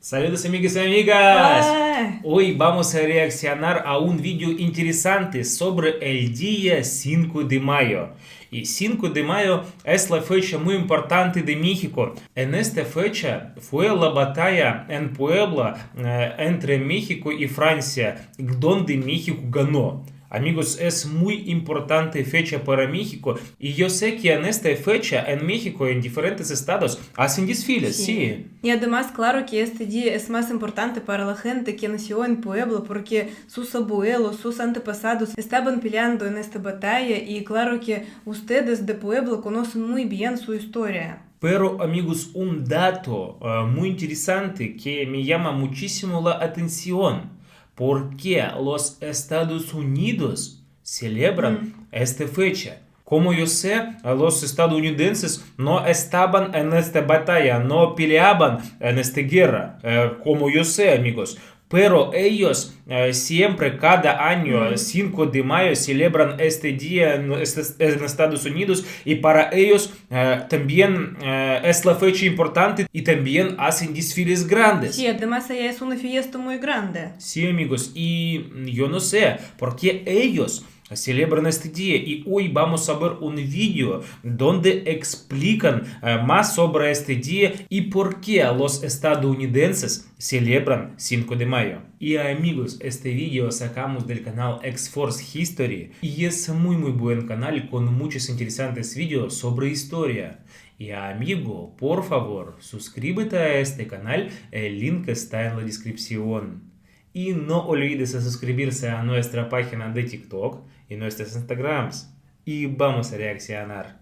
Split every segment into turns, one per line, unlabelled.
Saludos amigos y amigas.
¡Hola!
Hoy vamos a reaccionar a un vídeo interesante sobre el día 5 de mayo. Y 5 de mayo es la fecha muy importante de México. En esta fecha fue la batalla en Puebla entre México y Francia, donde México ganó. Amigos, es muy importante fecha para México y yo sé que en esta fecha en México, en diferentes estados, hacen desfiles, sí.
Y además, claro que este día es más importante para la gente que nació en Puebla porque sus abuelos, sus antepasados estaban peleando en esta batalla y claro que ustedes de Puebla conocen muy bien su historia.
Pero amigos, un dato muy interesante que me llama muchísimo la atención. ¿Por qué los Estados Unidos celebran esta fecha? Como yo sé, los estadounidenses no estaban en esta batalla, no peleaban en esta guerra, como yo sé, amigos. Pero ellos siempre, cada año, 5 de mayo, celebran este día en Estados Unidos y para ellos también es la fecha importante y también hacen desfiles grandes.
Sí, además allá es una fiesta muy grande.
Sí, amigos, y yo no sé por qué ellos celebran este día y hoy vamos a ver un vídeo donde explican más sobre este día y por qué los estadounidenses celebran 5 de mayo. Y amigos, este vídeo sacamos del canal X-Force History y es muy buen canal con muchos interesantes vídeos sobre historia. Y amigo, por favor, suscríbete a este canal, el link está en la descripción. Y no olvides suscribirse a nuestra página de TikTok y nuestros Instagrams. Y vamos a reaccionar.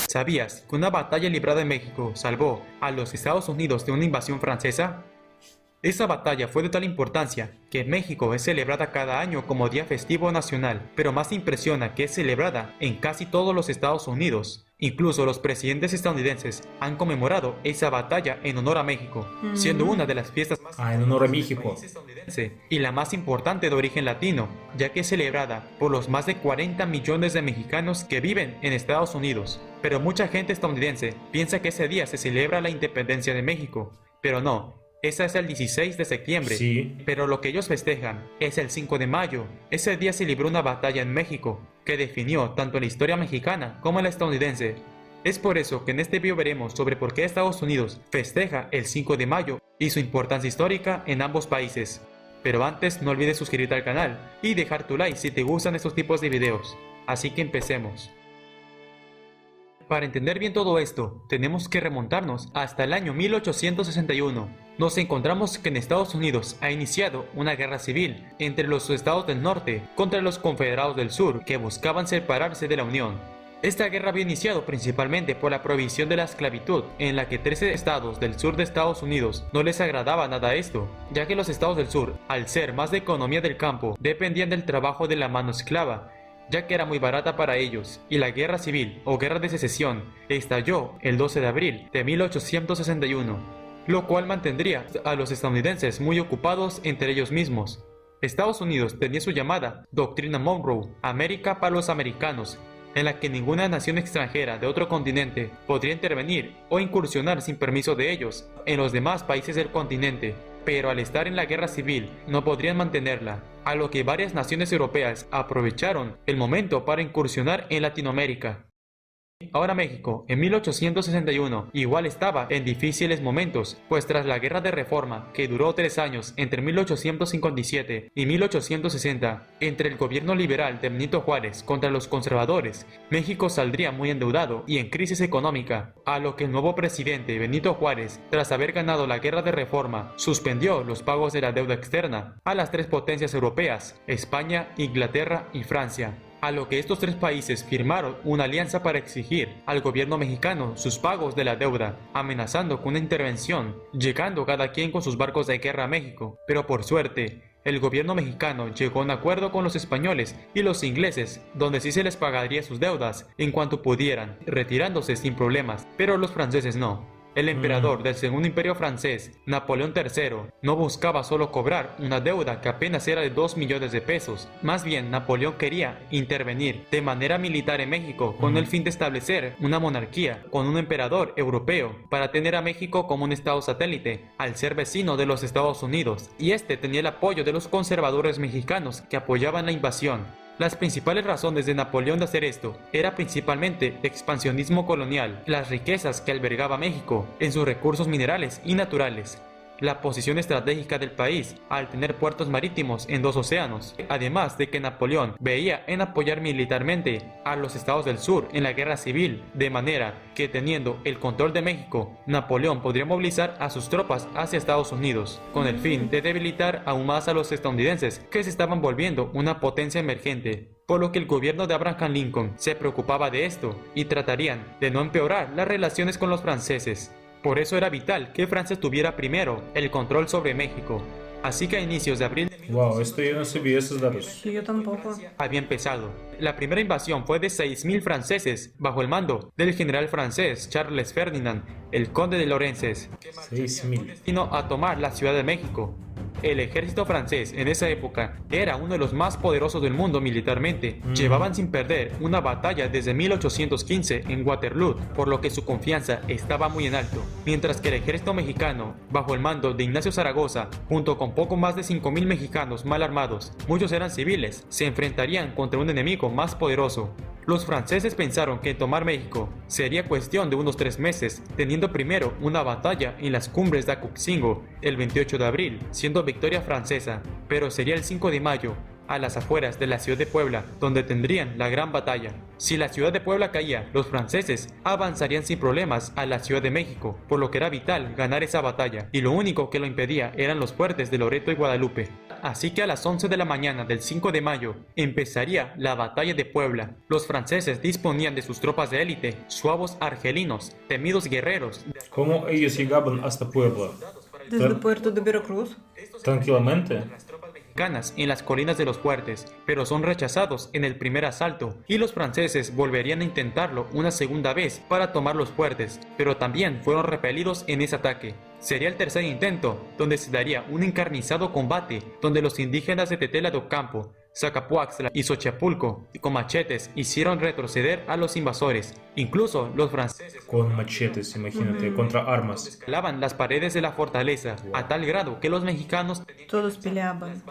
¿Sabías que una batalla librada en México salvó a los Estados Unidos de una invasión francesa? Esa batalla fue de tal importancia que en México es celebrada cada año como día festivo nacional, pero más impresiona que es celebrada en casi todos los Estados Unidos. Incluso los presidentes estadounidenses han conmemorado esa batalla en honor a México, siendo una de las fiestas más
en honor a México
estadounidense y la más importante de origen latino, ya que es celebrada por los más de 40 millones de mexicanos que viven en Estados Unidos. Pero mucha gente estadounidense piensa que ese día se celebra la independencia de México, pero no. Esa es el 16 de septiembre,
sí.
Pero lo que ellos festejan es el 5 de mayo. Ese día se libró una batalla en México que definió tanto la historia mexicana como la estadounidense. Es por eso que en este video veremos sobre por qué Estados Unidos festeja el 5 de mayo y su importancia histórica en ambos países. Pero antes no olvides suscribirte al canal y dejar tu like si te gustan estos tipos de videos. Así que empecemos. Para entender bien todo esto, tenemos que remontarnos hasta el año 1861. Nos encontramos que en Estados Unidos ha iniciado una guerra civil entre los estados del norte contra los confederados del sur que buscaban separarse de la Unión. Esta guerra había iniciado principalmente por la prohibición de la esclavitud, en la que 13 estados del sur de Estados Unidos no les agradaba nada esto, ya que los estados del sur, al ser más de economía del campo, dependían del trabajo de la mano esclava, ya que era muy barata para ellos, y la guerra civil o guerra de secesión estalló el 12 de abril de 1861, lo cual mantendría a los estadounidenses muy ocupados entre ellos mismos. Estados Unidos tenía su llamada Doctrina Monroe, América para los americanos, en la que ninguna nación extranjera de otro continente podría intervenir o incursionar sin permiso de ellos en los demás países del continente. Pero al estar en la guerra civil no podrían mantenerla, a lo que varias naciones europeas aprovecharon el momento para incursionar en Latinoamérica. Ahora México, en 1861, igual estaba en difíciles momentos, pues tras la Guerra de Reforma, que duró 3 años entre 1857 y 1860, entre el gobierno liberal de Benito Juárez contra los conservadores, México saldría muy endeudado y en crisis económica, a lo que el nuevo presidente Benito Juárez, tras haber ganado la Guerra de Reforma, suspendió los pagos de la deuda externa a las 3 potencias europeas, España, Inglaterra y Francia. A lo que estos 3 países firmaron una alianza para exigir al gobierno mexicano sus pagos de la deuda, amenazando con una intervención, llegando cada quien con sus barcos de guerra a México. Pero por suerte, el gobierno mexicano llegó a un acuerdo con los españoles y los ingleses, donde sí se les pagaría sus deudas en cuanto pudieran, retirándose sin problemas, pero los franceses no. El emperador del Segundo Imperio Francés, Napoleón III, no buscaba solo cobrar una deuda que apenas era de 2 millones de pesos. Más bien, Napoleón quería intervenir de manera militar en México con el fin de establecer una monarquía con un emperador europeo para tener a México como un estado satélite, al ser vecino de los Estados Unidos. Y este tenía el apoyo de los conservadores mexicanos que apoyaban la invasión. Las principales razones de Napoleón de hacer esto era principalmente expansionismo colonial, las riquezas que albergaba México en sus recursos minerales y naturales, la posición estratégica del país al tener puertos marítimos en 2 océanos, además de que Napoleón veía en apoyar militarmente a los estados del sur en la guerra civil, de manera que teniendo el control de México, Napoleón podría movilizar a sus tropas hacia Estados Unidos, con el fin de debilitar aún más a los estadounidenses que se estaban volviendo una potencia emergente. Por lo que el gobierno de Abraham Lincoln se preocupaba de esto y tratarían de no empeorar las relaciones con los franceses. Por eso era vital que Francia tuviera primero el control sobre México. Así que a inicios de abril de
Wow, esto yo no sabía esos datos.
Sí, yo tampoco.
había empezado. La primera invasión fue de 6.000 franceses bajo el mando del general francés Charles Ferdinand, el conde de Lorenzes,
6.000.
vino a tomar la Ciudad de México. El ejército francés en esa época era uno de los más poderosos del mundo militarmente. Llevaban sin perder una batalla desde 1815 en Waterloo, por lo que su confianza estaba muy en alto. Mientras que el ejército mexicano, bajo el mando de Ignacio Zaragoza, junto con poco más de 5.000 mexicanos mal armados, muchos eran civiles, se enfrentarían contra un enemigo más poderoso. Los franceses pensaron que tomar México sería cuestión de unos 3 meses, teniendo primero una batalla en las cumbres de Acuxingo el 28 de abril, siendo victoria francesa, pero sería el 5 de mayo, a las afueras de la ciudad de Puebla, donde tendrían la gran batalla. Si la ciudad de Puebla caía, los franceses avanzarían sin problemas a la Ciudad de México, por lo que era vital ganar esa batalla, y lo único que lo impedía eran los fuertes de Loreto y Guadalupe. Así que a las 11 de la mañana del 5 de mayo empezaría la batalla de Puebla. Los franceses disponían de sus tropas de élite, suavos argelinos, temidos guerreros,
¿Cómo ellos llegaban hasta Puebla?
Desde Puerto de Veracruz.
Tranquilamente.
mexicanas en las colinas de los fuertes, pero son rechazados en el primer asalto, y los franceses volverían a intentarlo una segunda vez para tomar los fuertes, pero también fueron repelidos en ese ataque. Sería el tercer intento, donde se daría un encarnizado combate, donde los indígenas de Tetela de Ocampo, Zacapuaxtla y Xochapulco, con machetes, hicieron retroceder a los invasores. Incluso los franceses
Con machetes, imagínate, contra armas.
escalaban las paredes de la fortaleza, a tal grado que los mexicanos
Todos peleaban.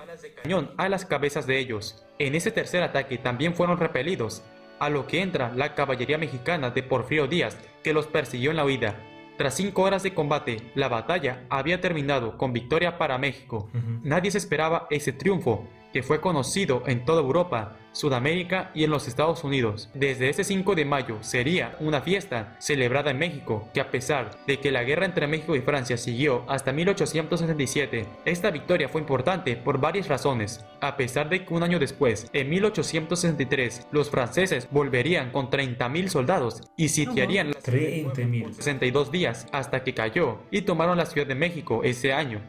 cañón a las cabezas de ellos. En ese tercer ataque también fueron repelidos, a lo que entra la caballería mexicana de Porfirio Díaz, que los persiguió en la huida. Tras 5 horas de combate, la batalla había terminado con victoria para México. Nadie se esperaba ese triunfo, que fue conocido en toda Europa, Sudamérica y en los Estados Unidos. Desde ese 5 de mayo sería una fiesta celebrada en México, que a pesar de que la guerra entre México y Francia siguió hasta 1867, esta victoria fue importante por varias razones. A pesar de que un año después, en 1863, los franceses volverían con 30.000 soldados y sitiarían las
30.000.
62 días hasta que cayó y tomaron la Ciudad de México ese año.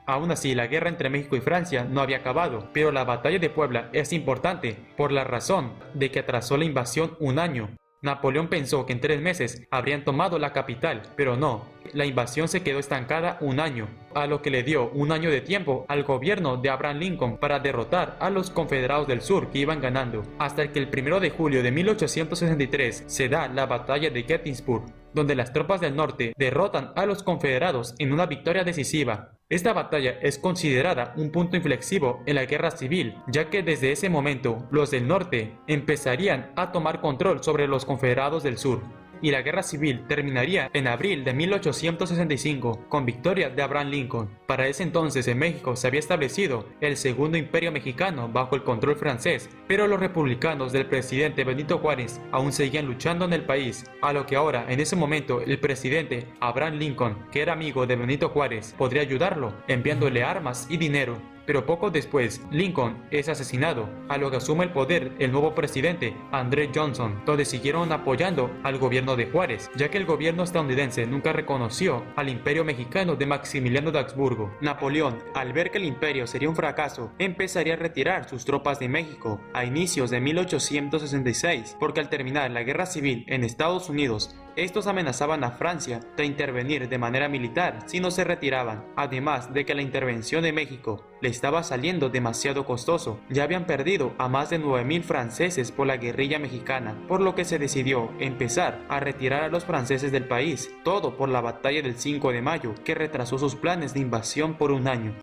Aún así, la guerra entre México y Francia no había acabado, pero la batalla de Puebla es importante por la razón de que atrasó la invasión un año. Napoleón pensó que en 3 meses habrían tomado la capital, pero no. La invasión se quedó estancada un año, a lo que le dio un año de tiempo al gobierno de Abraham Lincoln para derrotar a los confederados del sur que iban ganando, hasta que el 1 de julio de 1863 se da la batalla de Gettysburg, donde las tropas del norte derrotan a los confederados en una victoria decisiva. Esta batalla es considerada un punto inflexivo en la guerra civil, ya que desde ese momento los del norte empezarían a tomar control sobre los confederados del sur, y la guerra civil terminaría en abril de 1865 con victoria de Abraham Lincoln. Para ese entonces en México se había establecido el Segundo Imperio Mexicano bajo el control francés, pero los republicanos del presidente Benito Juárez aún seguían luchando en el país, a lo que ahora en ese momento el presidente Abraham Lincoln, que era amigo de Benito Juárez, podría ayudarlo enviándole armas y dinero. Pero poco después, Lincoln es asesinado, a lo que asume el poder el nuevo presidente, André Johnson, donde siguieron apoyando al gobierno de Juárez, ya que el gobierno estadounidense nunca reconoció al imperio mexicano de Maximiliano de Habsburgo. Napoleón, al ver que el imperio sería un fracaso, empezaría a retirar sus tropas de México a inicios de 1866, porque al terminar la guerra civil en Estados Unidos, Estos amenazaban a Francia de intervenir de manera militar si no se retiraban, además de que la intervención de México le estaba saliendo demasiado costoso. Ya habían perdido a más de 9.000 franceses por la guerrilla mexicana, por lo que se decidió empezar a retirar a los franceses del país, todo por la batalla del 5 de mayo, que retrasó sus planes de invasión por un año.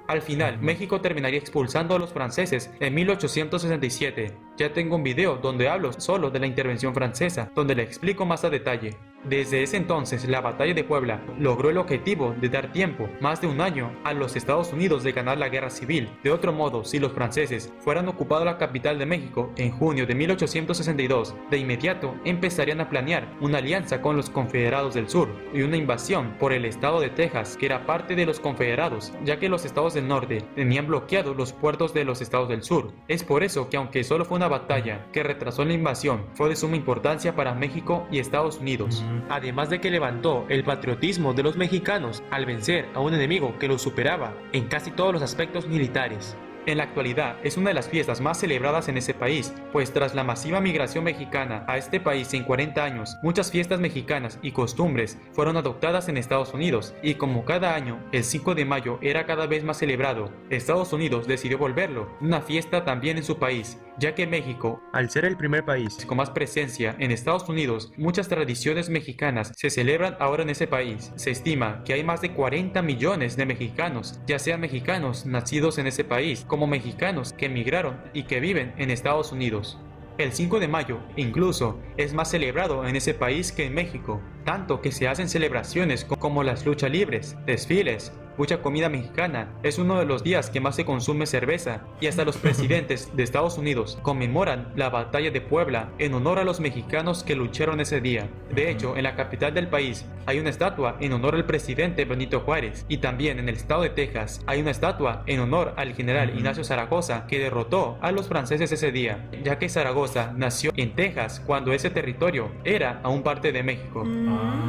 Al final, México terminaría expulsando a los franceses en 1867. Ya tengo un video donde hablo solo de la intervención francesa, donde le explico más a detalle. Desde ese entonces, la batalla de Puebla logró el objetivo de dar tiempo, más de un año, a los Estados Unidos de ganar la guerra civil. De otro modo, si los franceses fueran ocupado la capital de México en junio de 1862, de inmediato empezarían a planear una alianza con los confederados del sur y una invasión por el estado de Texas, que era parte de los confederados, ya que los estados del norte tenían bloqueados los puertos de los estados del sur. Es por eso que, aunque solo fue una batalla que retrasó la invasión, fue de suma importancia para México y Estados Unidos. Además de que levantó el patriotismo de los mexicanos al vencer a un enemigo que los superaba en casi todos los aspectos militares. En la actualidad es una de las fiestas más celebradas en ese país, pues tras la masiva migración mexicana a este país en 40 años, muchas fiestas mexicanas y costumbres fueron adoptadas en Estados Unidos, y como cada año el 5 de mayo era cada vez más celebrado, Estados Unidos decidió volverlo una fiesta también en su país, ya que México, al ser el primer país con más presencia en Estados Unidos, muchas tradiciones mexicanas se celebran ahora en ese país. Se estima que hay más de 40 millones de mexicanos, ya sean mexicanos nacidos en ese país, como mexicanos que emigraron y que viven en Estados Unidos. El 5 de mayo incluso es más celebrado en ese país que en México, tanto que se hacen celebraciones como las luchas libres, desfiles, mucha comida mexicana. Es uno de los días que más se consume cerveza, y hasta los presidentes de Estados Unidos conmemoran la batalla de Puebla en honor a los mexicanos que lucharon ese día. De hecho, en la capital del país hay una estatua en honor al presidente Benito Juárez, y también en el estado de Texas hay una estatua en honor al general Ignacio Zaragoza, que derrotó a los franceses ese día, ya que Zaragoza nació en Texas cuando ese territorio era aún parte de México.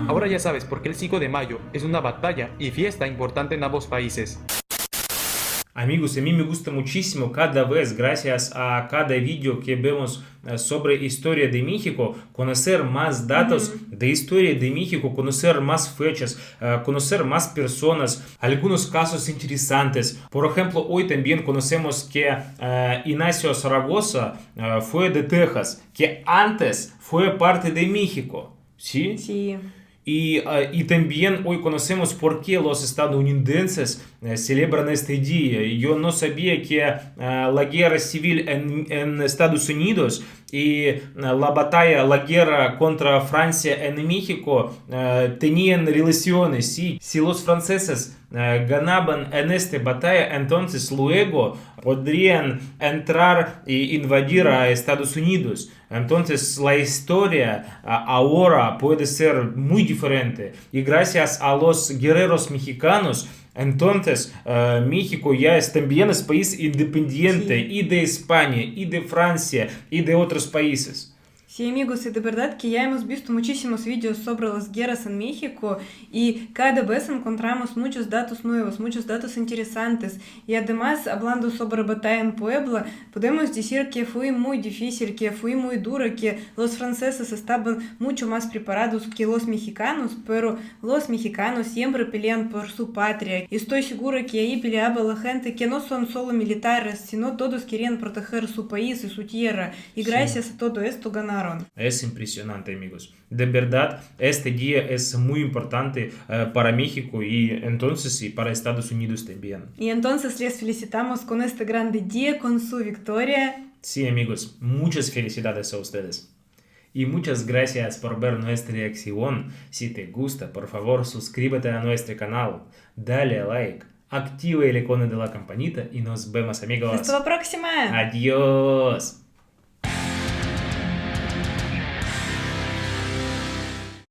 Ahora ya sabes por qué el 5 de mayo es una batalla y fiesta importante en ambos países.
Amigos, a mí me gusta muchísimo cada vez, gracias a cada vídeo que vemos sobre historia de México, conocer más datos de historia de México, conocer más fechas, conocer más personas, algunos casos interesantes. Por ejemplo, hoy también conocemos que Ignacio Zaragoza fue de Texas, que antes fue parte de México. ¿Sí?
Sí.
Y también hoy conocemos por qué los estadounidenses celebran este día. Yo no sabía que la guerra civil en Estados Unidos y la guerra contra Francia en México tenían relaciones. ¿Sí? Si los franceses ganaban en esta batalla, entonces luego podrían entrar e invadir a Estados Unidos. Entonces la historia ahora puede ser muy diferente. Y gracias a los guerreros mexicanos, entonces México ya también es país independiente, y de España, y de Francia, y de otros países.
Sí, amigos, y de verdad que ya hemos visto muchísimos vídeos sobre las guerras en México, y cada vez encontramos muchos datos nuevos, muchos datos interesantes. Y además, hablando sobre batalla en Puebla, podemos decir que fue muy difícil, que fue muy duro, que los franceses estaban mucho más preparados que los mexicanos, pero los mexicanos siempre pelean por su patria. Y estoy segura que ahí peleaba la gente que no son solo militares, sino todos querían proteger su país y su tierra. Y gracias a todo esto ganaron.
Es impresionante, amigos. De verdad, este día es muy importante para México y entonces y para Estados Unidos también.
Y entonces les felicitamos con este grande día, con su victoria.
Sí, amigos, muchas felicidades a ustedes. Y muchas gracias por ver nuestra reacción. Si te gusta, por favor, suscríbete a nuestro canal, dale like, activa el icono de la campanita y nos vemos, amigos.
Hasta la próxima.
Adiós.